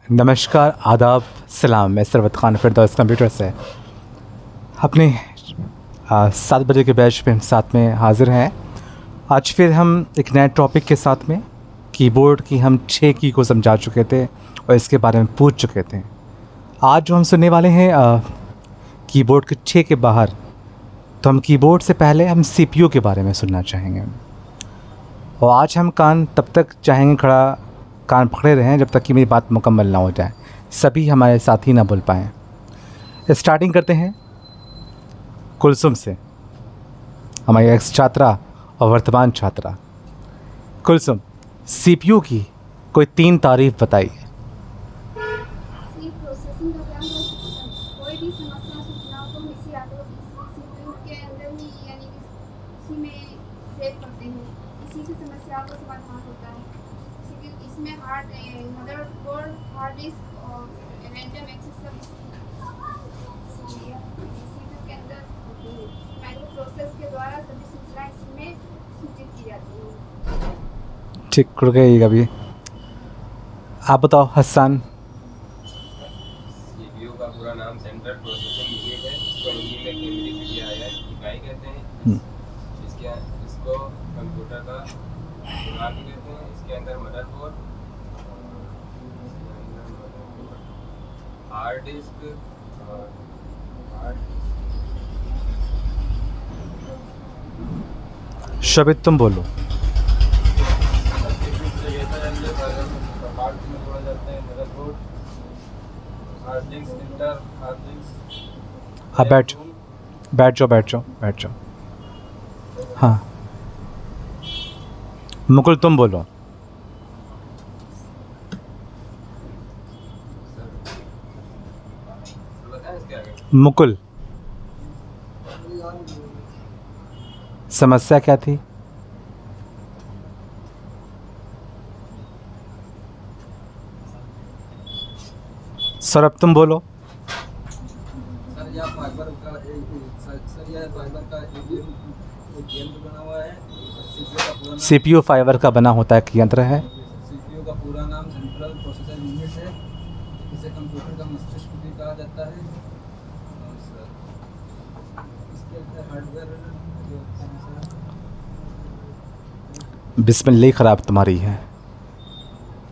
नमस्कार, आदाब, सलाम। मैं सरवत ख़ान फिरदौस कंप्यूटर से अपने 7 बजे के बैच में साथ में हाज़िर हैं। आज फिर हम एक नए टॉपिक के साथ में कीबोर्ड की हम 6 की को समझा चुके थे और इसके बारे में पूछ चुके थे। आज जो हम सुनने वाले हैं कीबोर्ड के 6 के बाहर, तो हम कीबोर्ड से पहले हम सीपीयू के बारे में सुनना चाहेंगे। और आज हम कान तब तक चाहेंगे खड़ा कान पकड़े रहें जब तक कि मेरी बात मुकम्मल ना हो जाए, सभी हमारे साथी ना बोल पाएँ। स्टार्टिंग करते हैं कुलसुम से, हमारी एक्स छात्रा और वर्तमान छात्रा। कुलसुम, सीपीयू की कोई 3 तारीफ़ बताइए। प्रोसेसिंग का काम कोई भी समस्या सूचनाओं को इसी सीपीयू के अंदर ही यानी कि इसी में सेव करते हैं। इसी से समस्याओं का समाधान होता है। इसमें मदरबोर्ड, हार्ड डिस्क और रैंडम एक्सेस सब सीपीयू के अंदर होती है। माइक्रो प्रोसेस के द्वारा सभी सूचनाएं इसमें सूचित की जाती हैं। ठीक, रुक गई अभी। आप बताओ हसन। सीपीयू का पूरा नाम सेंट्रल प्रोसेसिंग यूनिट है। इसको हिंदी में केंद्रीय प्रक्रिया इकाई कहते हैं। इसको कंप्यूटर का दिमाग भी कहते हैं। इसके अंदर मदरबोर्ड, हार्ड डिस्क, शबित तुम बोलो। हाँ, बैठ जाओ। हाँ, मुकुल तुम बोलो। मुकुल, समस्या क्या थी? सौरभ तुम बोलो। यह फाइबर का एक यंत्र बना हुआ है। सीपीयू फाइबर का बना होता है एक यंत्र है। सीपीयू का पूरा नाम सेंट्रल प्रोसेसर यूनिट है। इसे कंप्यूटर का मस्तिष्क भी कहा जाता है। इसके अंदर हार्डवेयर जो होता है बिस्मिल्लाह ख़राब तुम्हारी है।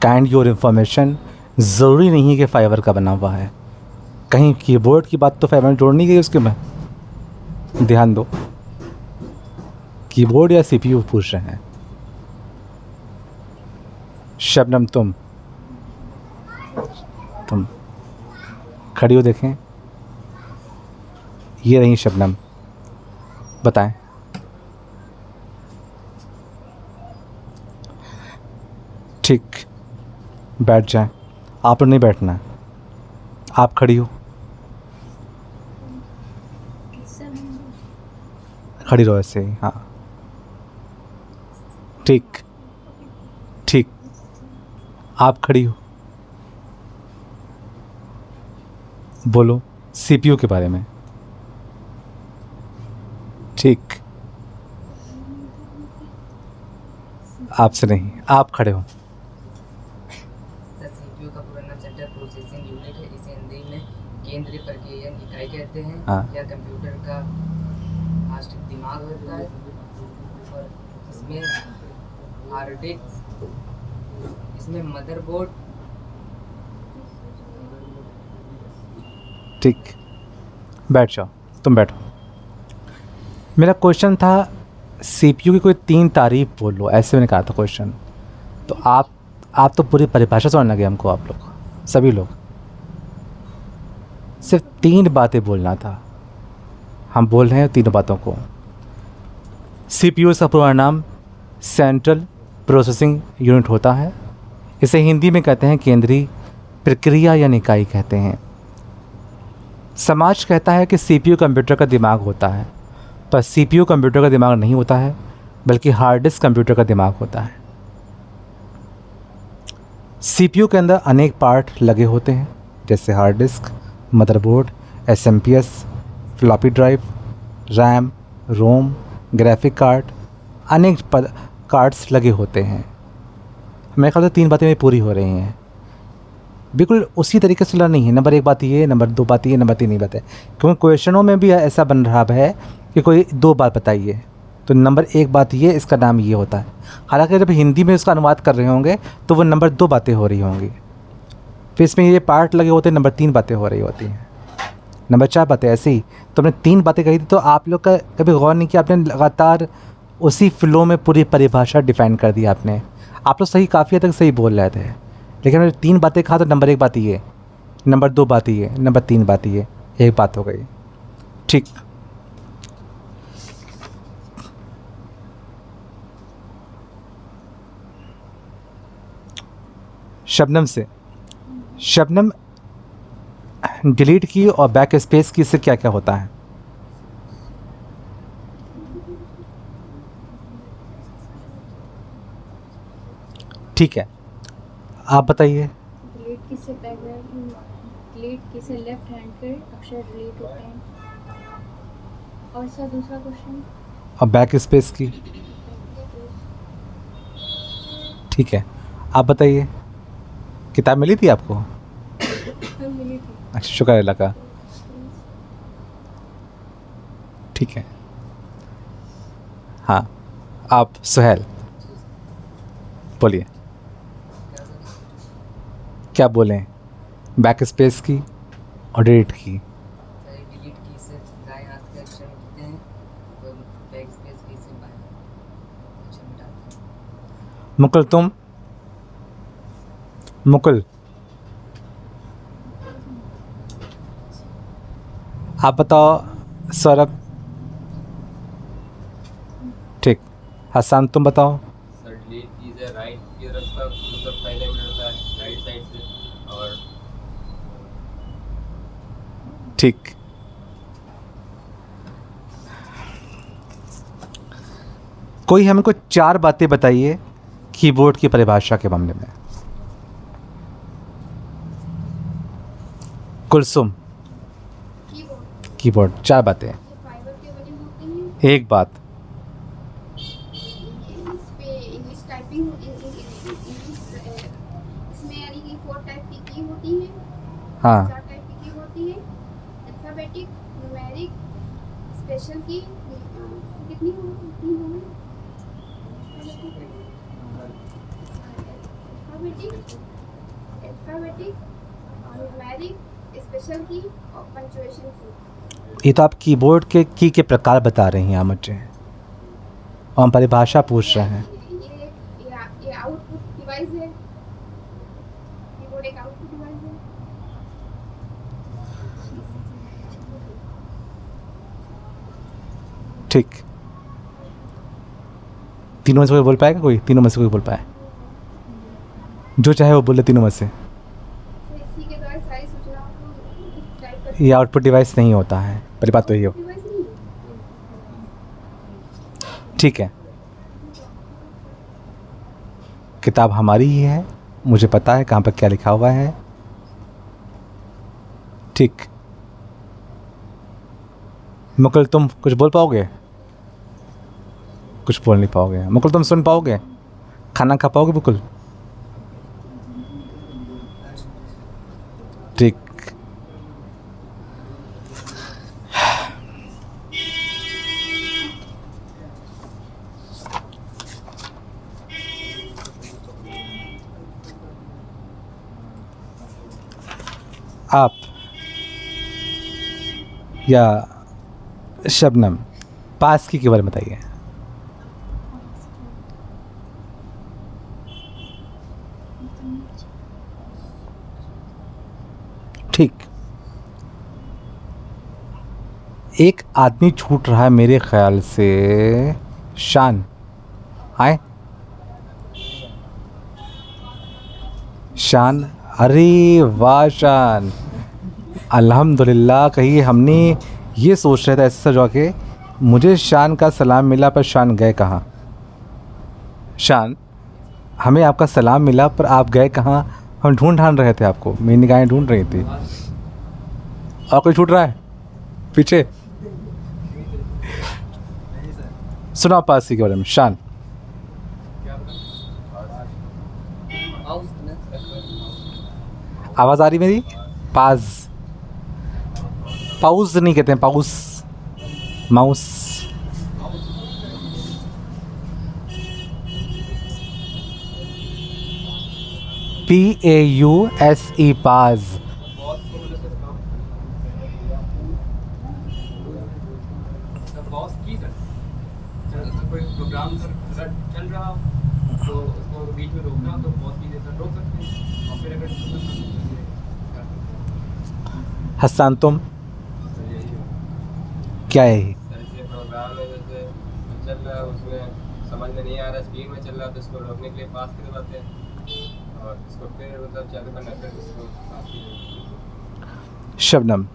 काइंड योर इन्फॉर्मेशन, ज़रूरी नहीं है कि फ़ाइबर का बना हुआ है। कहीं कीबोर्ड की बात तो फाइबर जोड़नी गई उसके में, ध्यान दो। कीबोर्ड या सीपीयू पूछ रहे हैं। शबनम तुम खड़ी हो, देखें। ये रही शबनम, बताएं। ठीक, बैठ जाएं। आप नहीं बैठना है, आप खड़ी हो। खड़ी रहो ऐसे ही। हाँ, ठीक, आप खड़ी हो। बोलो सीपीयू के बारे में। ठीक, आपसे नहीं, आप खड़े हो। सीपीयू का पूरा नाम सेंट्रल प्रोसेसिंग यूनिट है। इसे हिंदी में केंद्रीय प्रक्रिया इकाई कहते हैं। यह कंप्यूटर का मस्तिष्क दिमाग होता है और इसमें हार्ड डिस्क, इसमें मदरबोर्ड। ठीक, बैठ जाओ, तुम बैठो। मेरा क्वेश्चन था सीपीयू की कोई 3 तारीफ़ बोलो, ऐसे मैंने कहा था क्वेश्चन। तो आप तो पूरी परिभाषा सुनाने लगे हमको। आप लोग सभी लोग सिर्फ 3 बातें बोलना था। हम बोल रहे हैं 3 बातों को। सीपीयू का पूरा नाम सेंट्रल प्रोसेसिंग यूनिट होता है। इसे हिंदी में कहते हैं केंद्रीय प्रक्रिया या इकाई कहते हैं। समाज कहता है कि सीपीयू कंप्यूटर का दिमाग होता है, पर सीपीयू कंप्यूटर का दिमाग नहीं होता है, बल्कि हार्ड डिस्क कंप्यूटर का दिमाग होता है। सीपीयू के अंदर अनेक पार्ट लगे होते हैं, जैसे hard disk, motherboard, SMPS, floppy drive, RAM, ROM, graphic card, अनेक कार्ड्स लगे होते हैं। मेरे ख्याल से 3 बातें मेरी पूरी हो रही हैं। बिल्कुल उसी तरीके से नहीं है। नंबर 1 बात ये, नंबर 2 बात ये, नंबर 3 बात है। क्योंकि क्वेश्चनों में भी ऐसा बन रहा है कि कोई 2 बात बताइए, तो नंबर 1 बात ये, इसका नाम ये होता है। हालांकि जब हिंदी में उसका अनुवाद कर रहे होंगे तो वो नंबर 2 बातें हो रही होंगी, फिर इसमें ये पार्ट लगे होते हैं, नंबर 3 बातें हो रही होती हैं, नंबर 4 बातें ऐसी। तो हमने 3 बातें कही थी, तो आप लोग का कभी गौर नहीं किया, आपने लगातार उसी फ्लो में पूरी परिभाषा डिफाइन कर दी आपने। आप लोग सही, काफ़ी हद तक सही बोल रहे थे, लेकिन हमने 3 बातें कहा तो नंबर 1 बात ये, नंबर 2 बात ये, नंबर 3 बात ये, एक बात हो गई। ठीक, शबनम से, शबनम डिलीट की और बैक स्पेस की से क्या क्या होता है? ठीक है, आप बताइए। डिलीट की से डिलीट की से लेफ्ट हैंड के अक्षर डिलीट होते हैं। और सर दूसरा क्वेश्चन? और बैक स्पेस की? ठीक है, आप बताइए। किताब मिली थी आपको? मिली थी। अच्छा, शुक्र अल्लाह का। ठीक है, हाँ, आप सुहेल बोलिए, क्या बोलें? बैक स्पेस की और डिलीट की? डिलीट की से दाएं हाथ के अक्षर मिटते हैं और बैक स्पेस की से बाएं अक्षर मिटाते हैं। मुकुल, तुम? मुकुल, आप बताओ। सौरभ? ठीक, हसन तुम बताओ। सर डिलीट कीजिए राइट की तरफ का, मतलब पहले में रहता है राइट साइड से, और ठीक, कोई हमको 4 बातें बताइए कीबोर्ड की परिभाषा के मामले में। कुलसुम, कीबोर्ड कीबोर्ड 4 बातें। ये फाइबर के बने होते हैं। एक बात। इस पे इंग्लिश टाइपिंग इसमें यानी कि 4 टाइप की होती है। हाँ, 4 टाइप की होती है। अल्फाबेटिक, न्यूमेरिक, स्पेशल की। कितनी होती है? अल्फाबेटिक, न्यूमेरिक, स्पेशल की और पंक्चुएशन की। ये तो आप कीबोर्ड के की के प्रकार बता रही हैं मुझे, और हम परिभाषा पूछ रहे हैं। ये आउटपुट डिवाइस है। कीबोर्ड एक आउटपुट डिवाइस है। ठीक, तीनों में से कोई बोल पाएगा? कोई तीनों में से कोई बोल पाए? जो चाहे वो बोले तीनों में से। तो इसी के द्वारा सारी सूचनाओं को टाइप कर ये आउटपुट डिवाइस नहीं होता है, पहली बात तो ये हो। डिवाइस नहीं है। ठीक है, किताब हमारी ही है, मुझे पता है कहाँ पर क्या लिखा हुआ है। ठीक, मुकुल तुम कुछ बोल पाओगे? कुछ बोल नहीं पाओगे। मुकुल तुम सुन पाओगे? खाना खा पाओगे मुकुल? ठीक, आप या शबनम पास की के बारे में बताइए। ठीक, एक आदमी छूट रहा है मेरे ख्याल से। शान आए? शान, अरे वाह शान, अल्हम्दुलिल्लाह। कहीं हमने ये सोच रहे थे ऐसे सजा के मुझे शान का सलाम मिला, पर शान गए कहाँ? शान, हमें आपका सलाम मिला पर आप गए कहाँ? हम ढांढ रहे थे आपको, मेरी निगाहें ढूंढ रही थी। और कोई छूट रहा है पीछे? सुना पासी के बारे में। शान, आवाज़ आ रही मेरी? पाज, पाउस नहीं कहते हैं, पाउस, माउस। PAUSE, पाज। बॉस की सर कोई प्रोग्राम सर चल रहा हो तो उसको बीच में रोकना हो तो बॉस की जैसा रोक सकते हैं और फिर अगर हसन तुम क्या है ये? सर ये प्रोग्राम है जैसे चल रहा है, उसमें समझ में नहीं आ रहा, स्पीड में चल रहा है तो इसको रोकने के लिए पास की दबाते हैं और इसको फिर मतलब चालू करना फिर इसको पास की। शबनम,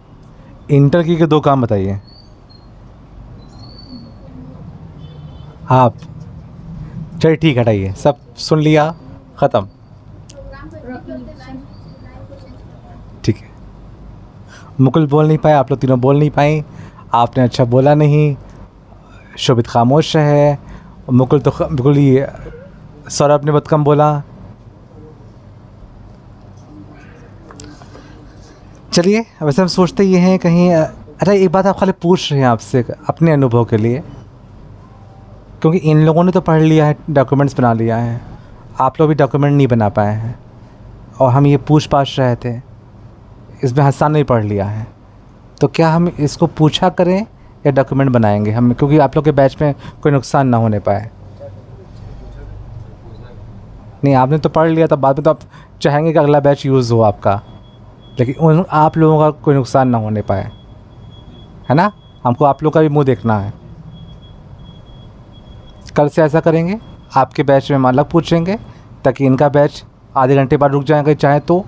इंटर की के 2 काम बताइए आप। चलिए ठीक, हटाइए, सब सुन लिया, ख़त्म। प्रोग्राम पर क्लिक करते लाइन को चेंज करते हैं। ठीक है, मुकुल बोल नहीं पाए, आप लोग तीनों बोल नहीं पाई, आपने अच्छा बोला नहीं, शोभित खामोश है, मुकुल तो बिल्कुल ही, सौरभ ने बहुत कम बोला। चलिए, वैसे हम सोचते ये हैं कहीं, अच्छा एक बात आप खाली पूछ रहे हैं आपसे अपने अनुभव के लिए, क्योंकि इन लोगों ने तो पढ़ लिया है, डॉक्यूमेंट्स बना लिया है, आप लोग भी डॉक्यूमेंट नहीं बना पाए हैं, और हम ये पूछ पाछ रहे थे, इसमें हसन नहीं पढ़ लिया है, तो क्या हम इसको पूछा करें या डॉक्यूमेंट बनाएंगे हम, क्योंकि आप लोग के बैच में कोई नुकसान ना होने पाए। नहीं, आपने तो पढ़ लिया, तो बाद में तो आप चाहेंगे कि अगला बैच यूज़ हो आपका, लेकिन उन आप लोगों का कोई नुकसान ना होने पाए, है ना? हमको आप लोग का भी मुंह देखना है। कल से ऐसा करेंगे, आपके बैच में मालक पूछेंगे ताकि इनका बैच आधे घंटे बाद रुक जाएंगे चाहे तो,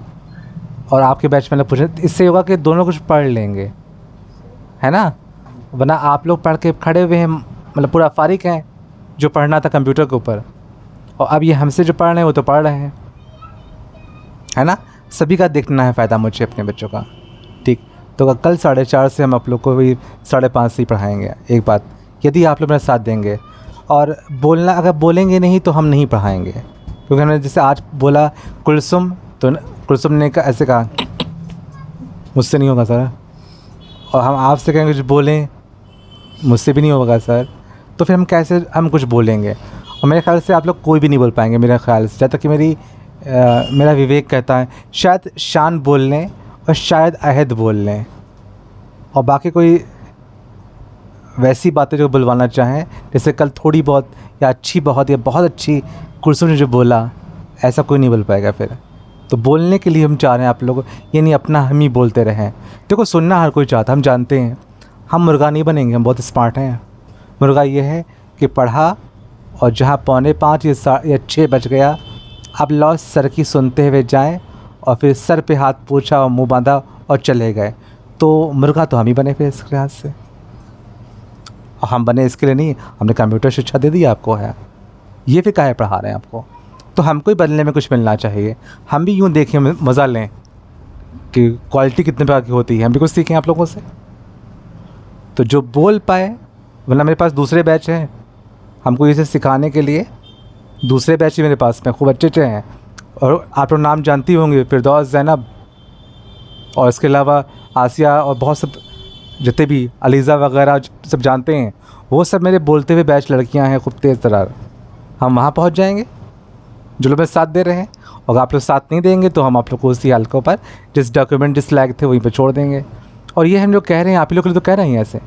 और आपके बैच में पूछें, इससे होगा कि दोनों कुछ पढ़ लेंगे, है ना? वरना आप लोग पढ़ के खड़े हुए हैं, मतलब पूरा फारिग हैं जो पढ़ना था कंप्यूटर के ऊपर, और अब ये हमसे जो पढ़ रहे हैं वो तो पढ़ रहे हैं, है ना? सभी का देखना है फ़ायदा मुझे अपने बच्चों का। ठीक, तो कल 4:30 से हम आप लोग को भी 5:30 से ही पढ़ाएंगे। एक बात, यदि आप लोग मेरा साथ देंगे, और बोलना, अगर बोलेंगे नहीं तो हम नहीं पढ़ाएंगे, क्योंकि हमने जैसे आज बोला कुलसुम, तो कुलसुम ने ऐसे कहा मुझसे नहीं होगा सर, और हम आपसे कहेंगे कुछ बोलें, मुझसे भी नहीं होगा सर, तो फिर हम कैसे हम कुछ बोलेंगे? और मेरे ख्याल से आप लोग कोई भी नहीं बोल पाएंगे मेरे ख्याल से, जब तक कि मेरा विवेक कहता है शायद शान बोल लें और शायद अहद बोल लें, और बाकी कोई वैसी बातें जो बुलवाना चाहें, जैसे कल थोड़ी बहुत या अच्छी बहुत या बहुत अच्छी कुलसुम ने जो बोला, ऐसा कोई नहीं बोल पाएगा फिर। तो बोलने के लिए हम चाह रहे हैं आप लोग, ये नहीं अपना हम ही बोलते रहें। देखो, सुनना हर कोई चाहता, हम जानते हैं, हम मुर्गा नहीं बनेंगे, हम बहुत स्मार्ट हैं। मुर्गा ये है कि पढ़ा और जहाँ 5:45 या 6 बज गया, अब लौ सर की सुनते हुए जाएं, और फिर सर पे हाथ पोंछा और मुंह बांधा और चले गए, तो मुर्गा तो हम ही बने फिर इस लिहाज से। और हम बने इसके लिए नहीं, हमने कंप्यूटर शिक्षा दे दी आपको है, ये फिर काहे पढ़ा रहे हैं आपको? तो हमको ही बदलने में कुछ मिलना चाहिए, हम भी यूँ देखें, मज़ा लें कि क्वालिटी कितने प्रकार की होती है, हम भी कुछ सीखें आप लोगों से। तो जो बोल पाए, वरना मेरे पास दूसरे बैच हैं हमको इसे सिखाने के लिए, दूसरे बैच ही मेरे पास में खूब अच्छे हैं, और आप लोग नाम जानती होंगे, फिरदौस, ज़ैनब, और इसके अलावा आसिया, और बहुत सब जितने भी अलीज़ा वगैरह सब जानते हैं, वो सब मेरे बोलते हुए बैच लड़कियां हैं खूब तेज़ तरार। हम वहाँ पहुँच जाएंगे जो लोग मेरे साथ दे रहे हैं, और आप लोग साथ नहीं देंगे तो हम आप लोग को उसी हल्कों पर जिस डॉक्यूमेंट जिस लायक थे वहीं पर छोड़ देंगे। और ये हम लोग कह रहे हैं, आप लोग के लिए तो कह रहे हैं ऐसे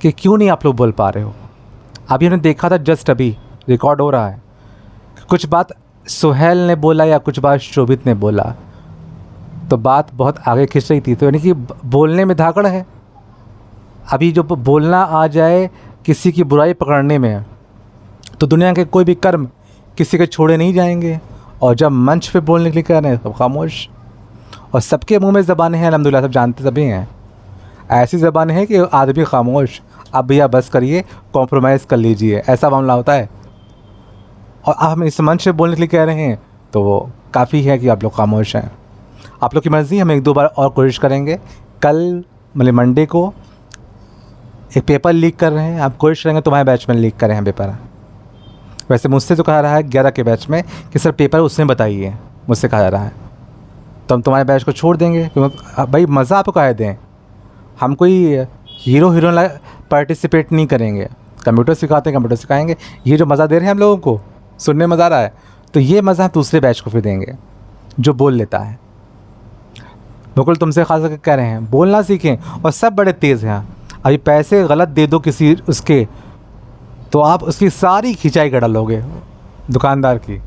कि क्यों नहीं आप लोग बोल पा रहे हो। अभी हमने देखा था, जस्ट अभी रिकॉर्ड हो रहा है, कुछ बात सुहेल ने बोला या कुछ बात शोभित ने बोला, तो बात बहुत आगे खिंच रही थी, तो यानी कि बोलने में धाकड़ है। अभी जो बोलना आ जाए किसी की बुराई पकड़ने में, तो दुनिया के कोई भी कर्म किसी के छोड़े नहीं जाएंगे, और जब मंच पे बोलने के लिए कह रहे हैं सब खामोश, और सबके मुंह में ज़बानें हैं, अल्हम्दुलिल्लाह सब जानते सभी हैं, ऐसी ज़बानें हैं कि आदमी खामोश, आप भैया बस करिए, कॉम्प्रोमाइज़ कर लीजिए, ऐसा मामला होता है। और आप हम इस मंच पे बोलने के लिए कह रहे हैं, तो वो काफ़ी है कि आप लोग खामोश हैं। आप लोग की मर्ज़ी, हम 1-2 बार और कोशिश करेंगे। कल मतलब मंडे को एक पेपर लीक कर रहे हैं, आप कोशिश करेंगे तुम्हारे बैच में लीक करें हैं पेपर। वैसे मुझसे तो कहा रहा है 11 के बैच में कि सर पेपर उसने बताइए, मुझसे कहा जा रहा है, तो हम तुम्हारे बैच को छोड़ देंगे। भाई मज़ा आपको काहे दें, हम कोई हीरो हीरोइन पार्टिसिपेट नहीं करेंगे। कंप्यूटर सिखाते हैं, कंप्यूटर सिखाएंगे। ये जो मज़ा दे रहे हैं हम लोगों को, सुनने में मज़ा आ रहा है, तो ये मज़ा हम दूसरे बैच को फिर देंगे जो बोल लेता है। बिल्कुल तुमसे खास करके कह रहे हैं, बोलना सीखें। और सब बड़े तेज़ हैं। अभी पैसे गलत दे दो किसी उसके, तो आप उसकी सारी खिंचाई कर डालोगे दुकानदार की।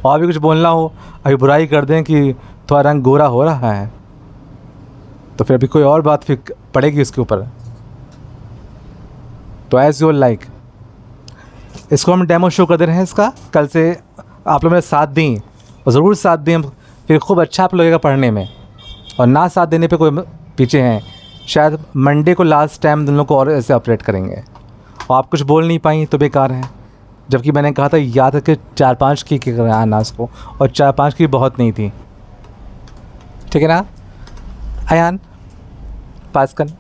और भी कुछ बोलना हो, अभी बुराई कर दें कि थोड़ा रंग गोरा हो रहा है, तो फिर अभी कोई और बात फिर पड़ेगी उसके ऊपर। तो एज़ योर लाइक। इसको हम डेमो शो कर दे रहे हैं इसका। कल से आप लोग मेरे साथ दें, और ज़रूर साथ दें, फिर खूब अच्छा आप लगेगा पढ़ने में। और ना साथ देने पे कोई पीछे हैं, शायद मंडे को लास्ट टाइम दोनों को और ऐसे ऑपरेट करेंगे। और आप कुछ बोल नहीं पाई तो बेकार है, जबकि मैंने कहा था याद करके 4-5 की अनाज को, और 4-5 की बहुत नहीं थी। ठीक है ना अयान, पास करना।